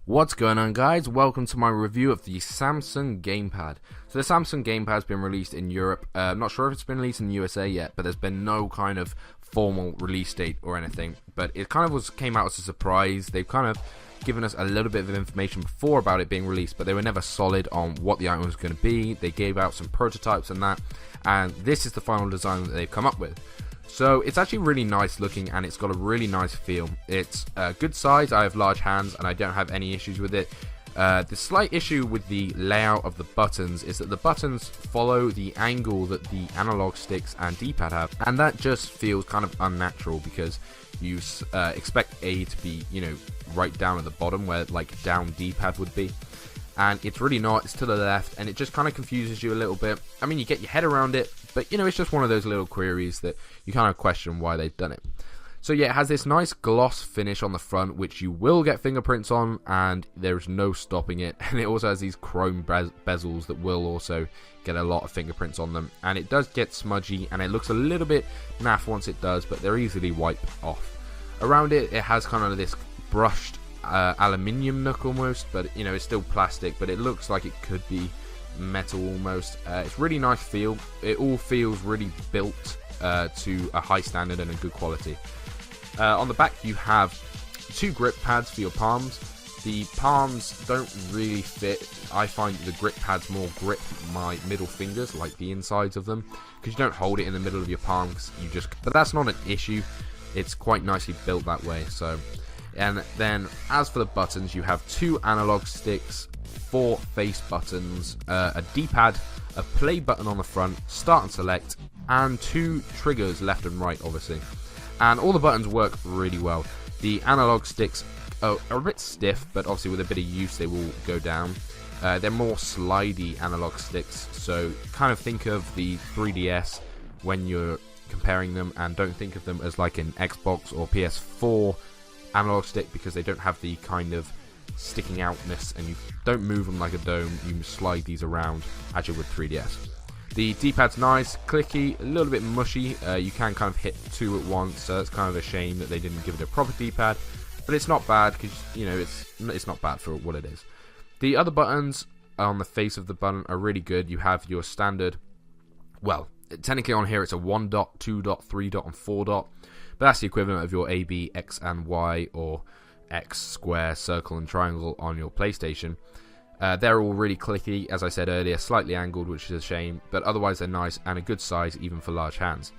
What's going on, guys? Welcome to my review of the Samsung Gamepad. So the Samsung Gamepad has been released in Europe. I'm not sure if it's been released in the USA yet, but there's been no kind of formal release date or anything. But it kind of came out as a surprise. They've kind of given us a little bit of information before about it being released, but they were never solid on what the item was going to be. They gave out some prototypes and that, and this is the final design that they've come up with. So it's actually really nice looking, and it's got a really nice feel. It's a good size. I have large hands and I don't have any issues with it. The slight issue with the layout of the buttons is that the buttons follow the angle that the analog sticks and D-pad have, and that just feels kind of unnatural because you expect A to be, right down at the bottom where like down D-pad would be. And it's really not. It's to the left, and it just kind of confuses you a little bit. I mean, you get your head around it, but it's just one of those little queries that you kind of question why they've done it. So yeah, it has this nice gloss finish on the front, which you will get fingerprints on, and there's no stopping it. And it also has these chrome bezels that will also get a lot of fingerprints on them. And it does get smudgy, and it looks a little bit naff once it does, but they're easily wiped off. Around it, it has kind of this brushed aluminium nook almost, but it's still plastic, but it looks like it could be metal almost. It's really nice feel. It all feels really built to a high standard and a good quality. On the back you have two grip pads for your palms. The palms don't really fit. I find the grip pads more grip my middle fingers, like the insides of them, because you don't hold it in the middle of your palms. But that's not an issue. It's quite nicely built that way. And then as for the buttons, you have two analog sticks, 4 face buttons, a D-pad, a play button on the front, start and select, and 2 triggers left and right, obviously. And all the buttons work really well. The analog sticks are a bit stiff, but obviously with a bit of use they will go down. They're more slidey analog sticks, so kind of think of the 3DS when you're comparing them, and don't think of them as like an Xbox or PS4 analog stick, because they don't have the kind of sticking outness, and you don't move them like a dome. You slide these around as you would 3DS. The D-pad's nice, clicky, a little bit mushy. You can kind of hit 2 at once, so it's kind of a shame that they didn't give it a proper D-pad, but it's not bad because it's not bad for what it is. The other buttons on the face of the button are really good. You have your standard, well, technically on here it's a 1 dot, 2 dot, 3 dot, and 4 dot. But that's the equivalent of your A, B, X, and Y, or X, square, circle, and triangle on your PlayStation. They're all really clicky, as I said earlier, slightly angled, which is a shame, but otherwise they're nice and a good size even for large hands.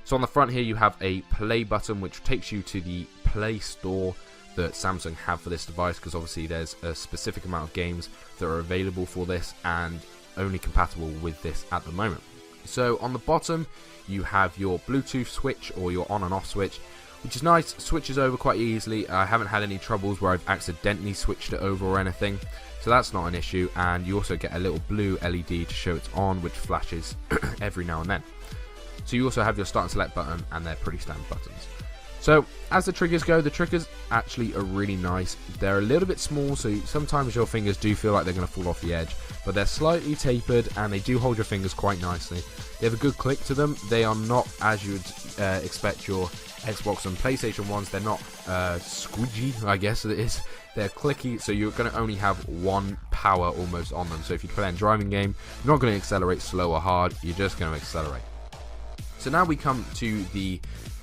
So on the front here you have a play button, which takes you to the Play Store that Samsung have for this device, because obviously there's a specific amount of games that are available for this and only compatible with this at the moment. So on the bottom you have your Bluetooth switch, or your on and off switch, which is nice. Switches over quite easily. I haven't had any troubles where I've accidentally switched it over or anything, so that's not an issue. And you also get a little blue LED to show it's on, which flashes every now and then. So you also have your start and select button, and they're pretty standard buttons. So as the triggers go, the triggers actually are really nice. They're a little bit small, so sometimes your fingers do feel like they're going to fall off the edge, but they're slightly tapered and they do hold your fingers quite nicely. They have a good click to them. They are not, as you'd expect your Xbox and PlayStation ones, they're not squidgy, I guess it is. They're clicky, so you're going to only have one power almost on them. So if you play a driving game, you're not going to accelerate slow or hard, you're just going to accelerate. So now we come to the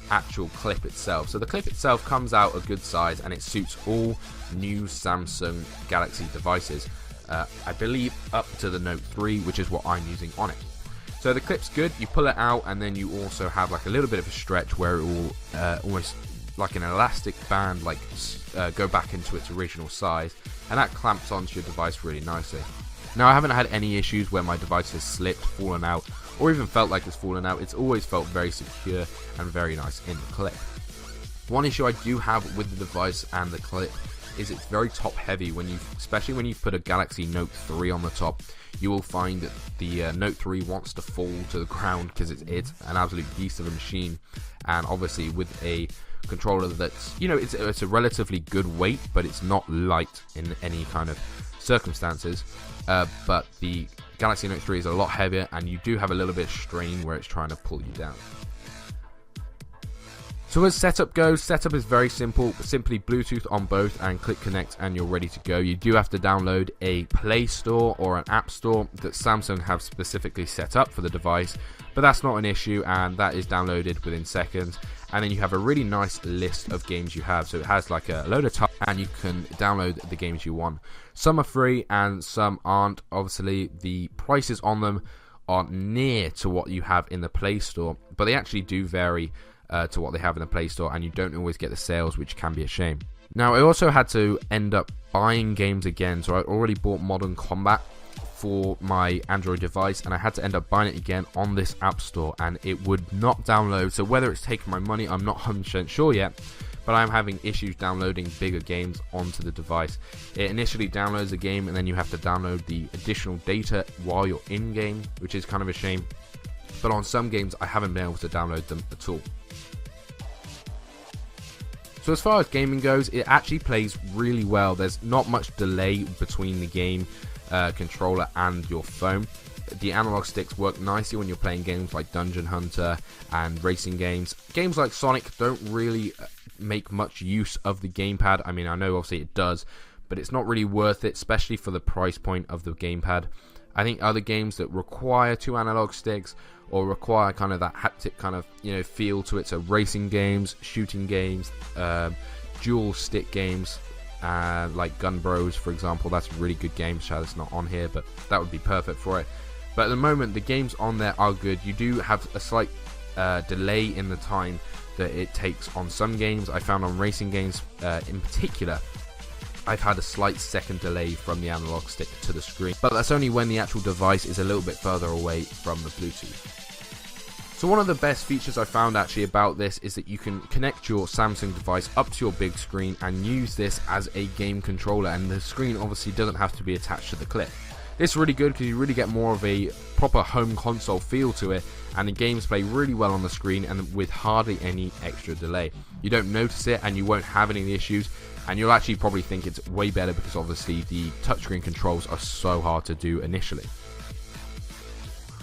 actual clip itself. So the clip itself comes out a good size, and it suits all new Samsung Galaxy devices. I believe up to the Note 3, which is what I'm using on it. So the clip's good. You pull it out, and then you also have like a little bit of a stretch where it will almost like an elastic band go back into its original size, and that clamps onto your device really nicely. Now, I haven't had any issues where my device has slipped, fallen out, or even felt like it's fallen out. It's always felt very secure and very nice in the clip. One issue I do have with the device and the clip is it's very top heavy. Especially when you put a Galaxy Note 3 on the top, you will find that the Note 3 wants to fall to the ground because it's an absolute beast of a machine. And obviously with a controller that's, it's a relatively good weight, but it's not light in any kind of circumstances. But the Galaxy Note 3 is a lot heavier, and you do have a little bit of strain where it's trying to pull you down. So as setup goes, setup is very simple. Simply Bluetooth on both and click connect and you're ready to go. You do have to download a Play Store or an App Store that Samsung have specifically set up for the device, but that's not an issue and that is downloaded within seconds. And then you have a really nice list of games you have. So it has like a load of titles and you can download the games you want. Some are free and some aren't. Obviously the prices on them are near to what you have in the Play Store, but they actually do vary to what they have in the Play Store, and you don't always get the sales, which can be a shame. Now, I also had to end up buying games again, so I already bought Modern Combat for my Android device, and I had to end up buying it again on this App Store, and it would not download. So whether it's taken my money, I'm not 100% sure yet, but I'm having issues downloading bigger games onto the device. It initially downloads a game, and then you have to download the additional data while you're in game, which is kind of a shame. But on some games, I haven't been able to download them at all. So as far as gaming goes, it actually plays really well. There's not much delay between the game controller and your phone. The analog sticks work nicely when you're playing games like Dungeon Hunter and racing games. Games like Sonic don't really make much use of the gamepad. I mean, I know obviously it does, but it's not really worth it, especially for the price point of the gamepad. I think other games that require two analog sticks or require kind of that haptic kind of, you know, feel to it, so racing games, shooting games, dual stick games, like Gun Bros, for example. That's a really good game. It's not on here, but that would be perfect for it. But at the moment, the games on there are good. You do have a slight delay in the time that it takes on some games. I found on racing games in particular, I've had a slight second delay from the analog stick to the screen, but that's only when the actual device is a little bit further away from the Bluetooth. So one of the best features I found actually about this is that you can connect your Samsung device up to your big screen and use this as a game controller, and the screen obviously doesn't have to be attached to the clip. This is really good because you really get more of a proper home console feel to it, and the games play really well on the screen and with hardly any extra delay. You don't notice it and you won't have any of the issues, and you'll actually probably think it's way better because obviously the touchscreen controls are so hard to do initially.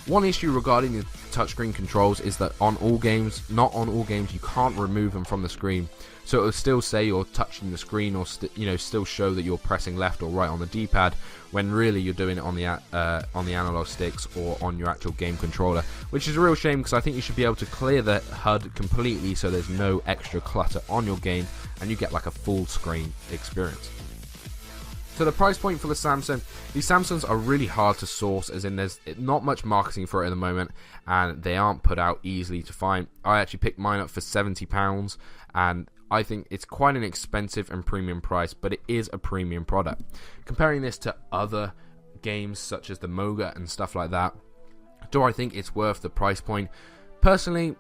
One issue regarding the touchscreen controls is that not on all games, you can't remove them from the screen. So it will still say you're touching the screen, or still show that you're pressing left or right on the D-pad, when really you're doing it on the analog sticks or on your actual game controller, which is a real shame because I think you should be able to clear the HUD completely so there's no extra clutter on your game and you get like a full screen experience. So the price point for the Samsung, these Samsungs are really hard to source, as in there's not much marketing for it at the moment and they aren't put out easily to find. I actually picked mine up for £70 and I think it's quite an expensive and premium price, but it is a premium product. Comparing this to other games such as the Moga and stuff like that, do I think it's worth the price point? Personally,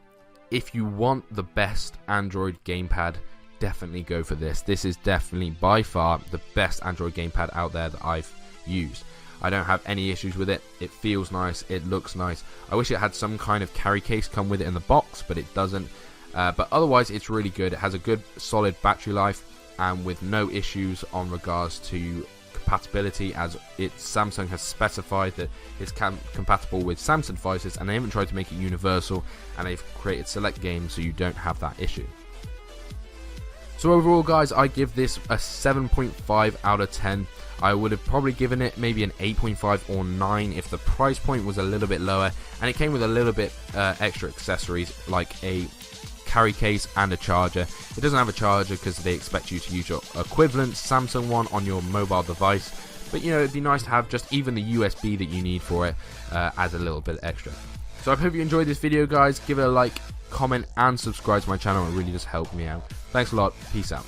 if you want the best Android gamepad, definitely go for this. This is definitely by far the best Android gamepad out there that I've used. I don't have any issues with it. It feels nice, it looks nice. I wish it had some kind of carry case come with it in the box, but it doesn't. But otherwise it's really good. It has a good solid battery life and with no issues on regards to compatibility, as Samsung has specified that it's compatible with Samsung devices and they haven't tried to make it universal, and they've created select games so you don't have that issue. So overall guys, I give this a 7.5 out of 10. I would have probably given it maybe an 8.5 or 9 if the price point was a little bit lower and it came with a little bit extra accessories like a carry case and a charger. It doesn't have a charger because they expect you to use your equivalent Samsung one on your mobile device, but you know, it'd be nice to have just even the USB that you need for it as a little bit extra. So I hope you enjoyed this video guys. Give it a like, comment and subscribe to my channel. It really does help me out. Thanks a lot. Peace out.